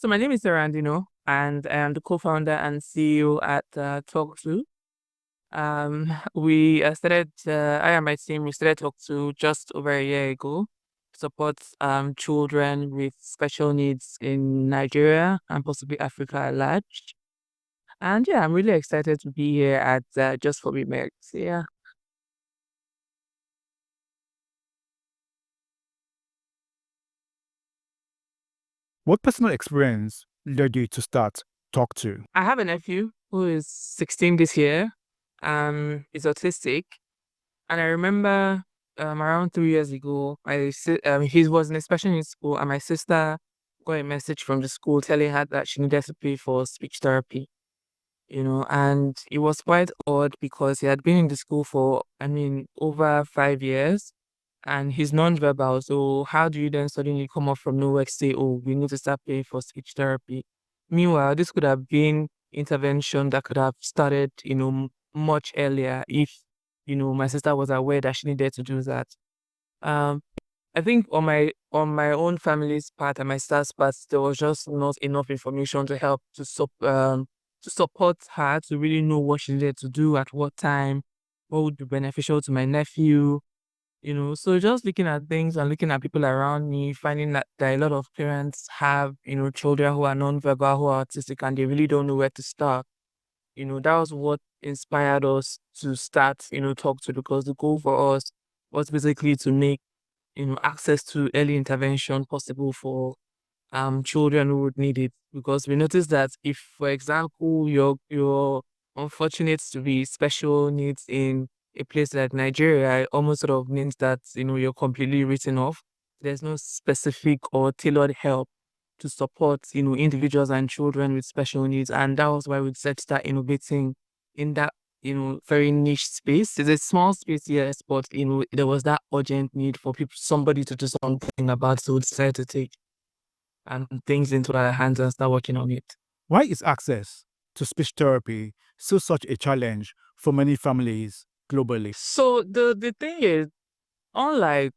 So my name is Sarah Andino, and I am the co-founder and CEO at Talktu. I and my team, we started Talktu just over a year ago to support children with special needs in Nigeria and possibly Africa at large. And yeah, I'm really excited to be here at Just for Me Merit. Yeah. What personal experience led you to start Talktu? I have a nephew who is 16 this year. He's autistic. And I remember around 3 years ago, he was in a special needs school, and my sister got a message from the school telling her that she needed to pay for speech therapy, and it was quite odd because he had been in the school for, over 5 years, and he's nonverbal. So how do you then suddenly come up from nowhere to say, oh, we need to start paying for speech therapy? Meanwhile, this could have been intervention that could have started, much earlier if, my sister was aware that she needed to do that. Um, I think on my own family's part and my sister's part, there was just not enough information to help to support her to really know what she needed to do at what time, what would be beneficial to my nephew, so just looking at things and looking at people around me, finding that there are a lot of parents have, children who are nonverbal, who are autistic, and they really don't know where to start. That was what inspired us to start, Talk to, because the goal for us was basically to make, access to early intervention possible for children who would need it. Because we noticed that if, for example, you're unfortunate to be special needs in a place like Nigeria, it almost sort of means that you're completely written off. There's no specific or tailored help to support individuals and children with special needs, and that was why we decided to start innovating in that very niche space. It's a small space, yes, but there was that urgent need for somebody to do something about, so we decided to take and things into our hands and start working on it. Why is access to speech therapy still such a challenge for many families globally? So the thing is, unlike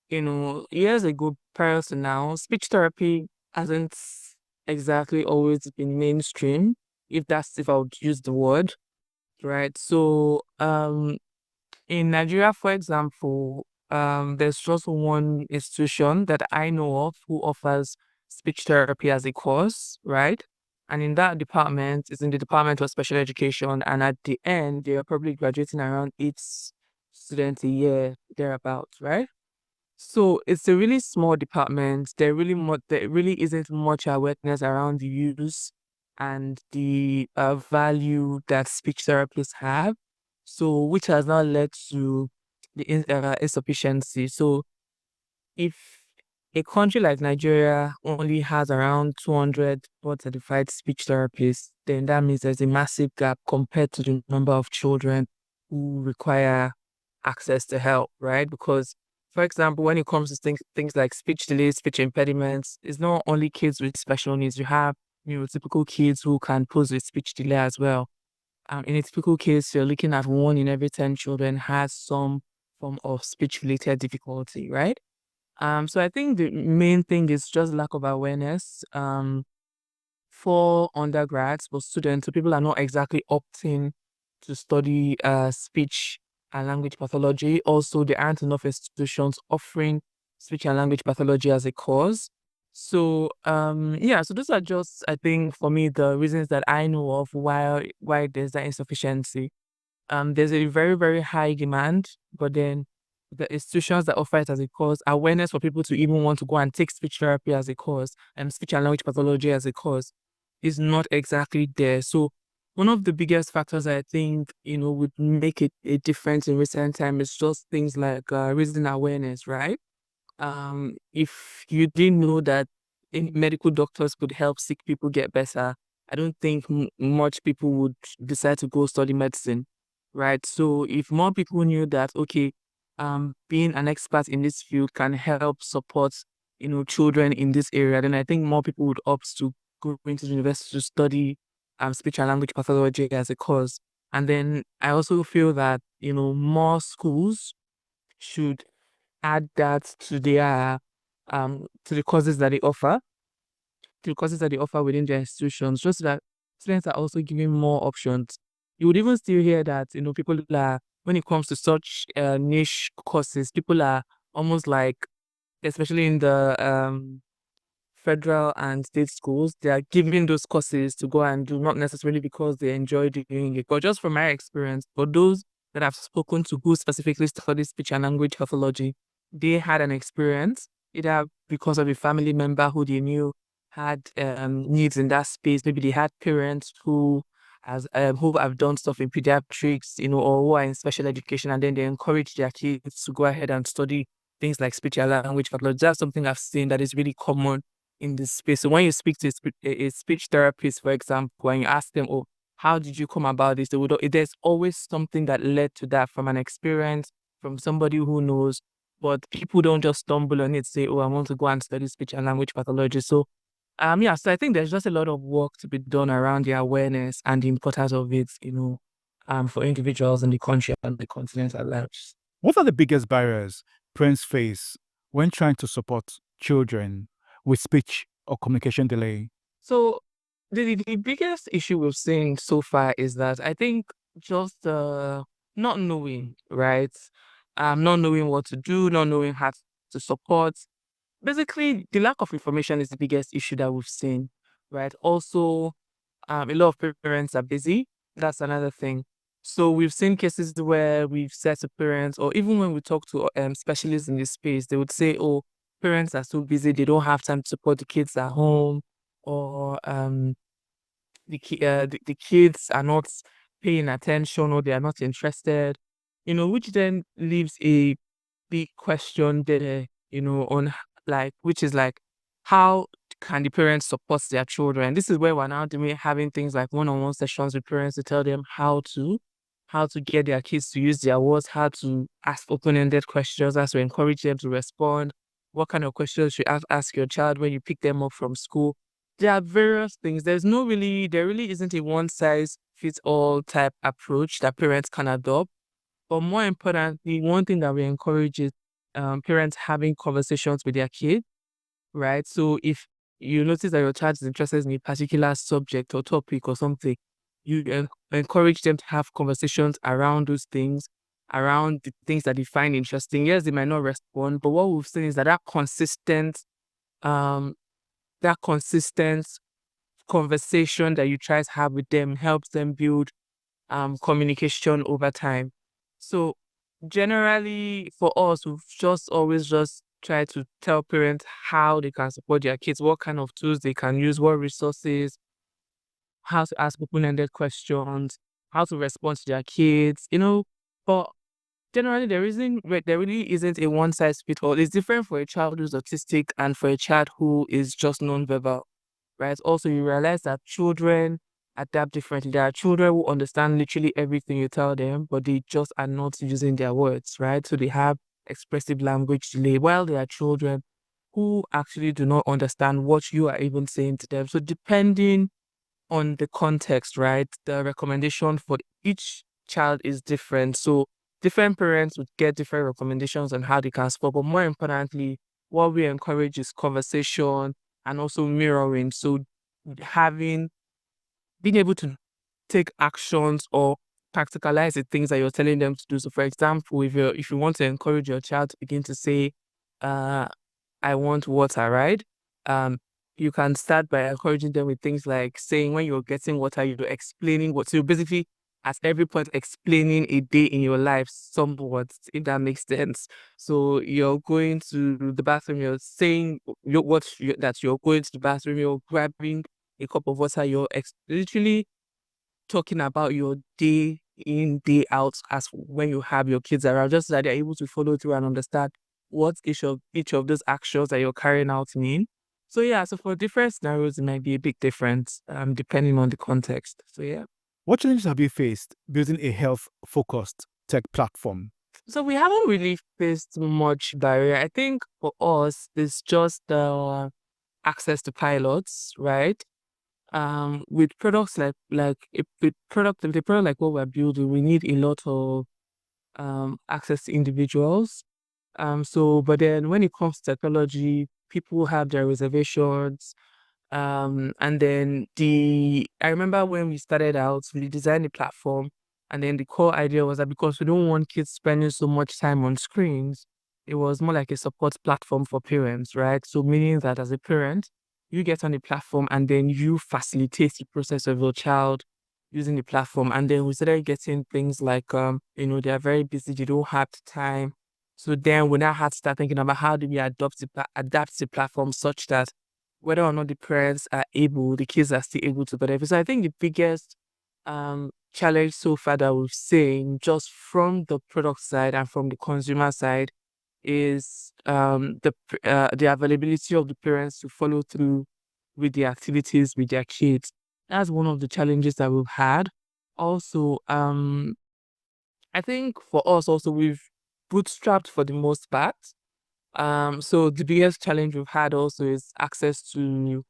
years ago prior to now, speech therapy hasn't exactly always been mainstream, if I would use the word, right? So in Nigeria, for example, there's just one institution that I know of who offers speech therapy as a course, right? And in that department, it's in the Department of Special Education, and at the end, they are probably graduating around 8 students a year, thereabouts, right? So it's a really small department. There really isn't much awareness around the use and the value that speech therapists have. So which has now led to the insufficiency. So if a country like Nigeria only has around 200 board certified speech therapists, then that means there's a massive gap compared to the number of children who require access to help, right? Because, for example, when it comes to things like speech delays, speech impediments, it's not only kids with special needs. You have typical kids who can pose with speech delay as well. In a typical case, you're looking at 1 in every 10 children has some form of speech related difficulty, right? So I think the main thing is just lack of awareness for undergrads, but students, so people are not exactly opting to study speech and language pathology. Also, there aren't enough institutions offering speech and language pathology as a course. So yeah, so those are just, I think, for me, the reasons that I know of why there's that insufficiency. There's a very, very high demand, but then the institutions that offer it as a course, awareness for people to even want to go and take speech therapy as a course and speech and language pathology as a course is not exactly there. So one of the biggest factors I think, would make it a difference in recent time is just things like raising awareness, right? If you didn't know that medical doctors could help sick people get better, I don't think much people would decide to go study medicine, right? So if more people knew that, okay, being an expert in this field can help support, children in this area, then I think more people would opt to go into the university to study speech and language pathology as a course. And then I also feel that, more schools should add that to their to the courses that they offer. the courses that they offer within their institutions, just so that students are also given more options. You would even still hear that, people are, when it comes to such niche courses, people are almost like, especially in the federal and state schools, they are giving those courses to go and do, not necessarily because they enjoy doing it, but just from my experience, for those that I've spoken to who specifically study speech and language pathology, they had an experience, either because of a family member who they knew had needs in that space. Maybe they had parents who have done stuff in pediatrics, or who are in special education, and then they encourage their kids to go ahead and study things like speech and language pathology. That's something I've seen that is really common in this space. So when you speak to a speech therapist, for example, and you ask them, "Oh, how did you come about this?" There's always something that led to that from an experience, from somebody who knows. But people don't just stumble on it, say, "Oh, I want to go and study speech and language pathology." So, yeah. So I think there's just a lot of work to be done around the awareness and the importance of it, for individuals in the country and the continent at large. What are the biggest barriers parents face when trying to support children with speech or communication delay? So the biggest issue we've seen so far is that I think just not knowing, right? Not knowing what to do, not knowing how to support. Basically, the lack of information is the biggest issue that we've seen, right? Also, a lot of parents are busy. That's another thing. So we've seen cases where we've said to parents, or even when we talk to specialists in this space, they would say, "Oh, parents are so busy, they don't have time to support the kids at home," or the kids are not paying attention, or they are not interested, which then leaves a big question there, on like, which is like, how can the parents support their children? This is where we're now doing having things like one-on-one sessions with parents to tell them how to get their kids to use their words, how to ask open-ended questions, how to encourage them to respond, what kind of questions you ask your child when you pick them up from school. There are various things. There really isn't a one size fits all type approach that parents can adopt. But more importantly, one thing that we encourage is parents having conversations with their kids, right? So if you notice that your child is interested in a particular subject or topic or something, you encourage them to have conversations around those things, around the things that they find interesting. Yes, they might not respond, but what we've seen is that um, that consistent conversation that you try to have with them helps them build communication over time. So generally for us, we've just always just try to tell parents how they can support their kids, what kind of tools they can use, what resources, how to ask open-ended questions, how to respond to their kids, but generally there really isn't a one size fits all. It's different for a child who's autistic and for a child who is just nonverbal, right? Also, you realize that children adapt differently. There are children who understand literally everything you tell them, but they just are not using their words, right? So they have expressive language delay, while there are children who actually do not understand what you are even saying to them. So depending on the context, right, the recommendation for each child is different. So different parents would get different recommendations on how they can support. But more importantly, what we encourage is conversation and also mirroring. So having being able to take actions or practicalize the things that you're telling them to do. So for example, if you want to encourage your child to begin to say, uh I want water, right? Um, you can start by encouraging them with things like saying when you're getting water, you're explaining what. So you're basically at every point explaining a day in your life somewhat, if that makes sense. So you're going to the bathroom, you're saying that you're going to the bathroom, you're grabbing a cup of water, literally talking about your day in, day out as when you have your kids around, just so that they're able to follow through and understand what each of those actions that you're carrying out mean. So yeah, so for different scenarios, it might be a big difference, depending on the context. So yeah. What challenges have you faced building a health focused tech platform? So we haven't really faced much barrier. I think for us, it's just access to pilots, right? With products with a product like what we're building, we need a lot of access to individuals. But then when it comes to technology, people have their reservations. And then I remember when we started out, we designed the platform, and then the core idea was that because we don't want kids spending so much time on screens, it was more like a support platform for parents, right? So meaning that as a parent, you get on the platform and then you facilitate the process of your child using the platform. And then we started getting things like, they are very busy, they don't have the time. So then we now had to start thinking about how do we adapt the platform such that whether or not the parents are able, the kids are still able to benefit. So I think the biggest challenge so far that we've seen just from the product side and from the consumer side is the availability of the parents to follow through with the activities with their kids. That's one of the challenges that we've had. Also, I think for us also we've bootstrapped for the most part. So the biggest challenge we've had also is access to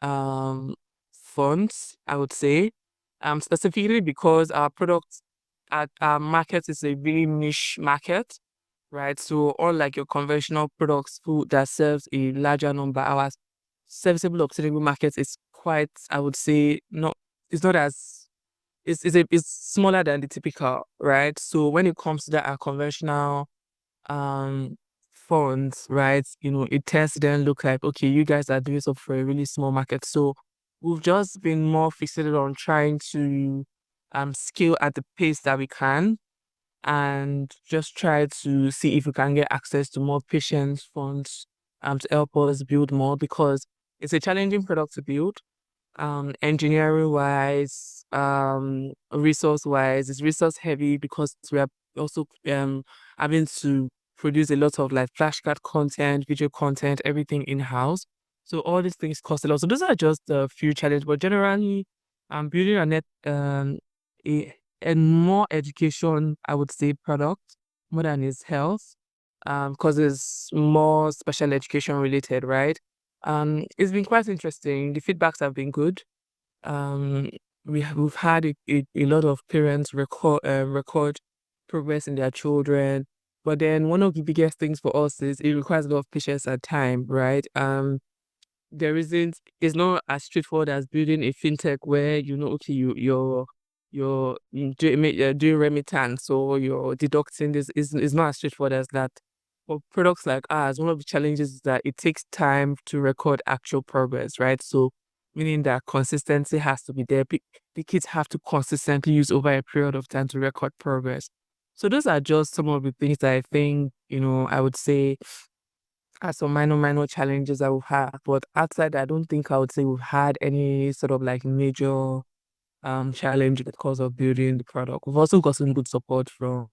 um funds, I would say. Specifically because our product at our market is a really niche market, right? So unlike your conventional products food that serves a larger number, our serviceable obtainable market is quite, I would say, not it's not as it's smaller than the typical, right? So when it comes to that our conventional um funds, right? It tends to then look like, okay, you guys are doing so for a really small market. So we've just been more fixated on trying to scale at the pace that we can and just try to see if we can get access to more patient funds to help us build more because it's a challenging product to build engineering wise, resource wise, it's resource heavy because we are also having to produce a lot of like flashcard content, video content, everything in house. So all these things cost a lot. So those are just a few challenges, but generally, building a net a more education, I would say, product more than its health, because it's more special education related, right? It's been quite interesting. The feedbacks have been good. Um, we've had a lot of parents record progress in their children, but then one of the biggest things for us is it requires a lot of patience and time, right? There isn't it's not as straightforward as building a fintech where okay you're doing remittance or you're deducting this is not as straightforward as that. For products like ours, one of the challenges is that it takes time to record actual progress, right? So meaning that consistency has to be there. The kids have to consistently use over a period of time to record progress. So those are just some of the things that I think, I would say are some minor challenges that we've had. But outside, I don't think I would say we've had any sort of like major challenge because of building the product. We've also gotten good support from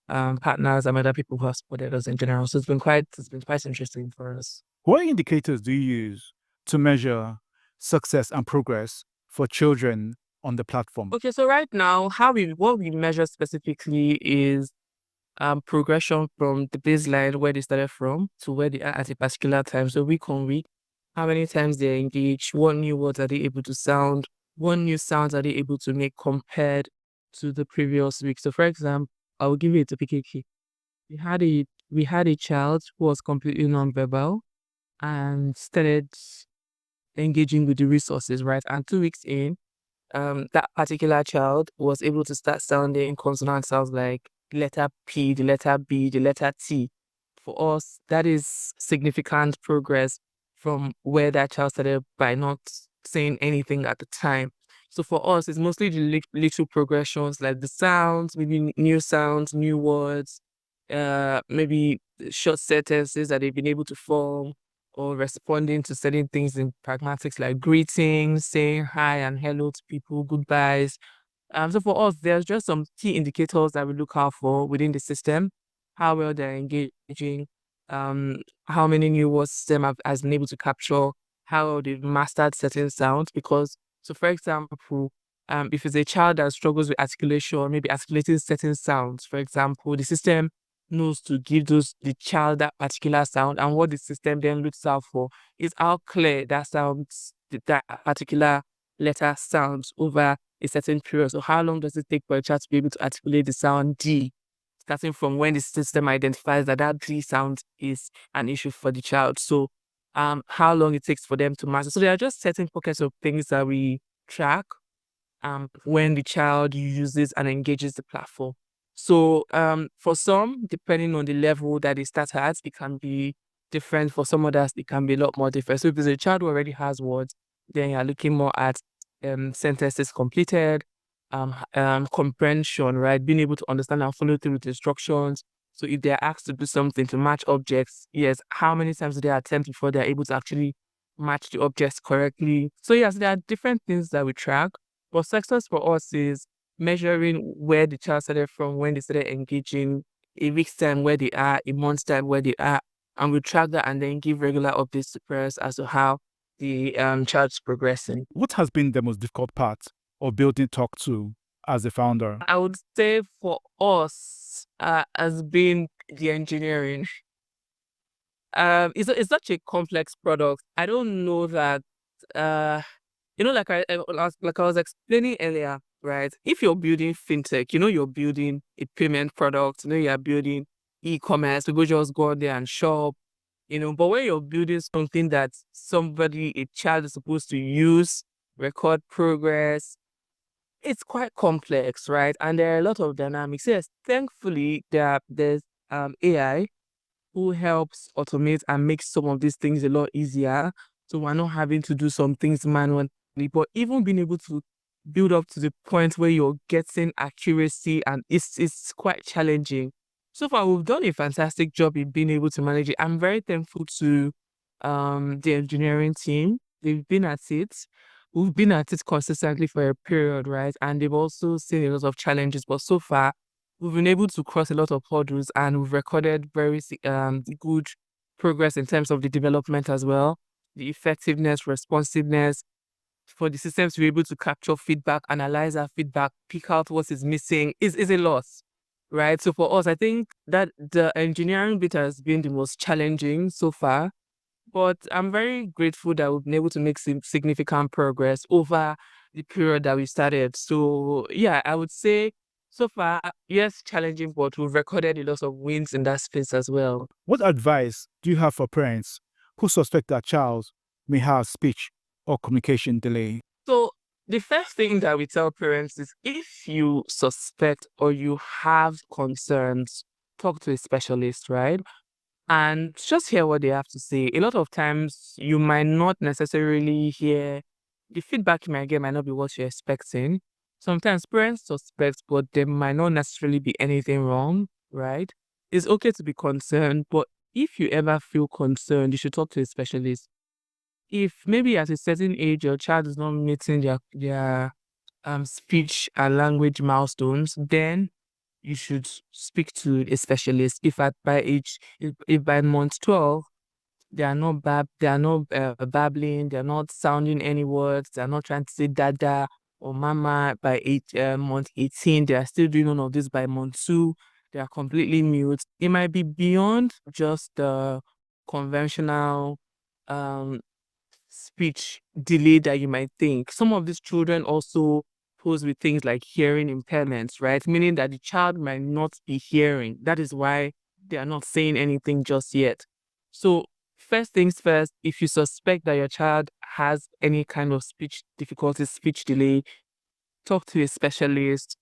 partners and other people who have supported us in general. So it's been quite interesting for us. What indicators do you use to measure success and progress for children on the platform? Okay, so right now, what we measure specifically is progression from the baseline where they started from to where they are at a particular time. So week on week, how many times they engage, what new words are they able to sound, what new sounds are they able to make compared to the previous week. So for example, I will give you a typical case. We had a child who was completely nonverbal and started engaging with the resources, right? And 2 weeks in, that particular child was able to start sounding consonant sounds like the letter P, the letter B, the letter T. For us, that is significant progress from where that child started by not saying anything at the time. So for us, it's mostly the little progressions like the sounds, maybe new sounds, new words, maybe short sentences that they've been able to form or responding to certain things in pragmatics like greetings, saying hi and hello to people, goodbyes. So for us, there's just some key indicators that we look out for within the system, how well they're engaging, um, how many new words system has been able to capture, how well they've mastered certain sounds. Because, so for example, if it's a child that struggles with articulation or maybe articulating certain sounds, for example, the system knows to give the child that particular sound, and what the system then looks out for is how clear that particular letter sounds over a certain period. So how long does it take for a child to be able to articulate the sound D, starting from when the system identifies that that D sound is an issue for the child. So how long it takes for them to master. So there are just certain pockets of things that we track when the child uses and engages the platform. So for some, depending on the level that they start at, it can be different. For some others, it can be a lot more different. So if there's a child who already has words, then you're looking more at sentences completed, comprehension, right? Being able to understand and follow through with instructions. So if they're asked to do something to match objects, yes, how many times do they attempt before they're able to actually match the objects correctly? So yes, there are different things that we track. But success for us is measuring where the child started from, when they started engaging, a week's time where they are, a month's time where they are, and we track that and then give regular updates to parents as to how the child's progressing. What has been the most difficult part of building Talktu as a founder? I would say for us, has been the engineering. It's such a complex product. I don't know that like I was explaining earlier, right? If you're building fintech, you're building a payment product, you're building e-commerce, people just go out there and shop, but when you're building something that a child is supposed to use, record progress, it's quite complex, right? And there are a lot of dynamics. Yes, thankfully there's AI who helps automate and make some of these things a lot easier. So we're not having to do some things manually, but even being able to build up to the point where you're getting accuracy, and it's quite challenging. So far, we've done a fantastic job in being able to manage it. I'm very thankful to the engineering team. They've been at it. We've been at it consistently for a period, right? And they've also seen a lot of challenges, but so far we've been able to cross a lot of hurdles, and we've recorded very good progress in terms of the development as well, the effectiveness, responsiveness for the systems to be able to capture feedback, analyze our feedback, pick out what is missing is a lot, right? So for us, I think that the engineering bit has been the most challenging so far, but I'm very grateful that we've been able to make significant progress over the period that we started. So yeah, I would say so far, yes, challenging, but we've recorded a lot of wins in that space as well. What advice do you have for parents who suspect their child may have speech or communication delay? So the first thing that we tell parents is, if you suspect or you have concerns, talk to a specialist, right? And just hear what they have to say. A lot of times you might not necessarily hear the feedback you might get might not be what you're expecting. Sometimes parents suspect, but there might not necessarily be anything wrong, right? It's okay to be concerned, but if you ever feel concerned, you should talk to a specialist. If maybe at a certain age your child is not meeting their speech and language milestones, then you should speak to a specialist. If by month 12 they are not babbling, they're not sounding any words, they're not trying to say dada or mama by month 18, they are still doing none of this by month 2, they are completely mute. It might be beyond just the conventional um speech delay that you might think. Some of these children also pose with things like hearing impairments, right? Meaning that the child might not be hearing. That is why they are not saying anything just yet. So, first things first, if you suspect that your child has any kind of speech difficulties, speech delay, talk to a specialist.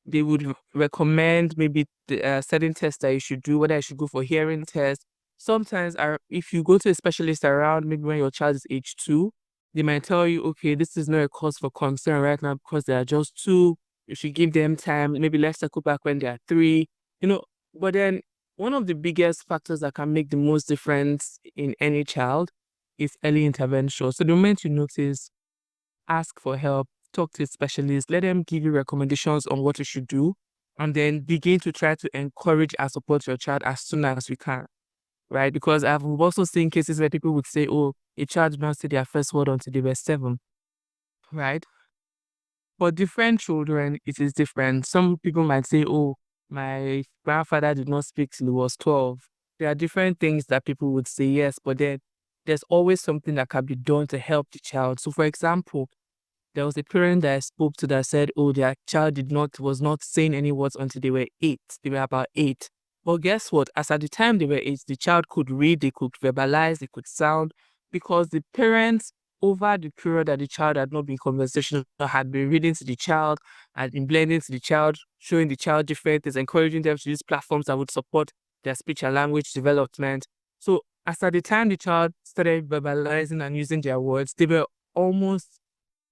They would recommend maybe the certain tests that you should do, whether you should go for hearing tests. Sometimes, if you go to a specialist around maybe when your child is age 2, they might tell you, okay, this is not a cause for concern right now because they are just 2. You should give them time. Maybe let's circle back when they are 3. You know, but then one of the biggest factors that can make the most difference in any child is early intervention. So the moment you notice, ask for help, talk to a specialist, let them give you recommendations on what you should do, and then begin to try to encourage and support your child as soon as we can, right? Because we've also seen cases where people would say, oh, a child did not say their first word until they were 7, right? For different children, it is different. Some people might say, oh, my grandfather did not speak till he was 12. There are different things that people would say, yes, but then there's always something that can be done to help the child. So, for example, there was a parent that I spoke to that said, oh, their child was not saying any words until they were 8. They were about 8. But guess what? As at the time they were aged, the child could read, they could verbalize, they could sound, because the parents, over the period that the child had not been conversational, had been reading to the child, had been blending to the child, showing the child different things, encouraging them to use platforms that would support their speech and language development. So as at the time the child started verbalizing and using their words, they were almost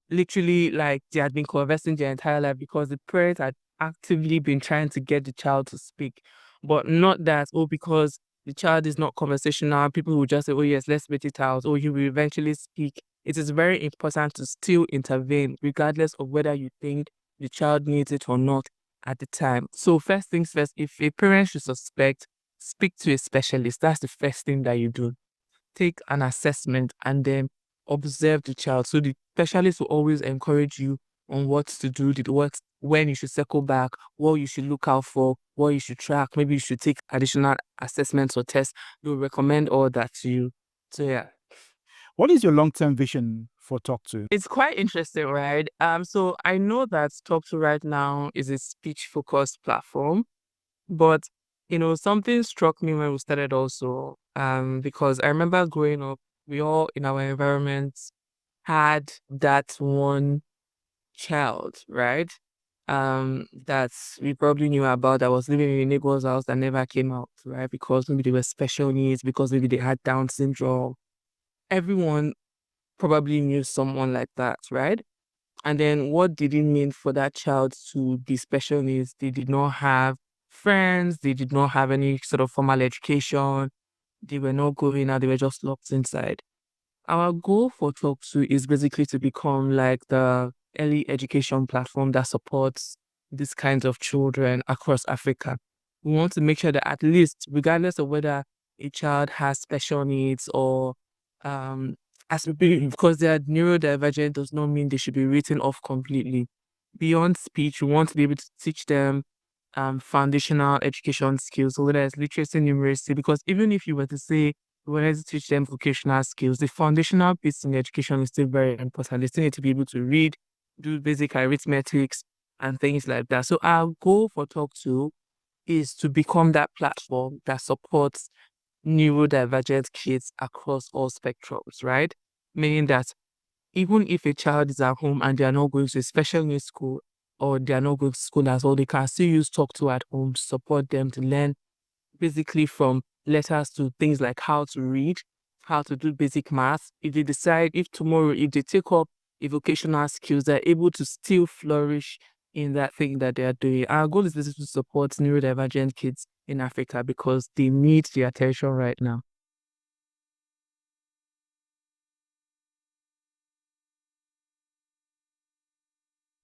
literally like they had been conversing their entire life because the parents had actively been trying to get the child to speak. But not that, oh, because the child is not conversational, people will just say, oh, yes, let's wait it out, or he will eventually speak. It is very important to still intervene, regardless of whether you think the child needs it or not at the time. So, first things first, if a parent should suspect, speak to a specialist. That's the first thing that you do. Take an assessment and then observe the child. So the specialist will always encourage you on what to do, when you should circle back, what you should look out for, what you should track. Maybe you should take additional assessments or tests. They'll recommend all that to you. So yeah. What is your long-term vision for Talktu? It's quite interesting, right? So I know that Talktu right now is a speech focused platform, but something struck me when we started also. Because I remember growing up, we all in our environments had that one child, right? That we probably knew about, that was living in a neighbor's house that never came out, right? Because maybe they were special needs, because maybe they had Down syndrome. Everyone probably knew someone like that, right? And then what did it mean for that child to be special needs? They did not have friends, they did not have any sort of formal education, they were not going out, they were just locked inside. Our goal for Talktu is basically to become like the early education platform that supports these kinds of children across Africa. We want to make sure that at least, regardless of whether a child has special needs or um because they are neurodivergent does not mean they should be written off completely. Beyond speech, we want to be able to teach them foundational education skills, so whether it's literacy, numeracy, because even if you were to say we wanted to teach them vocational skills, the foundational piece in education is still very important. They still need to be able to read, do basic arithmetics, and things like that. So our goal for Talk2 is to become that platform that supports neurodivergent kids across all spectrums, right? Meaning that even if a child is at home and they are not going to a special needs school, or they are not going to school at all, they can still use Talk2 at home to support them to learn basically from letters to things like how to read, how to do basic math. If they decide, if tomorrow, if they take up a vocational skills, they're able to still flourish in that thing that they are doing. Our goal is basically to support neurodivergent kids in Africa because they need the attention right now.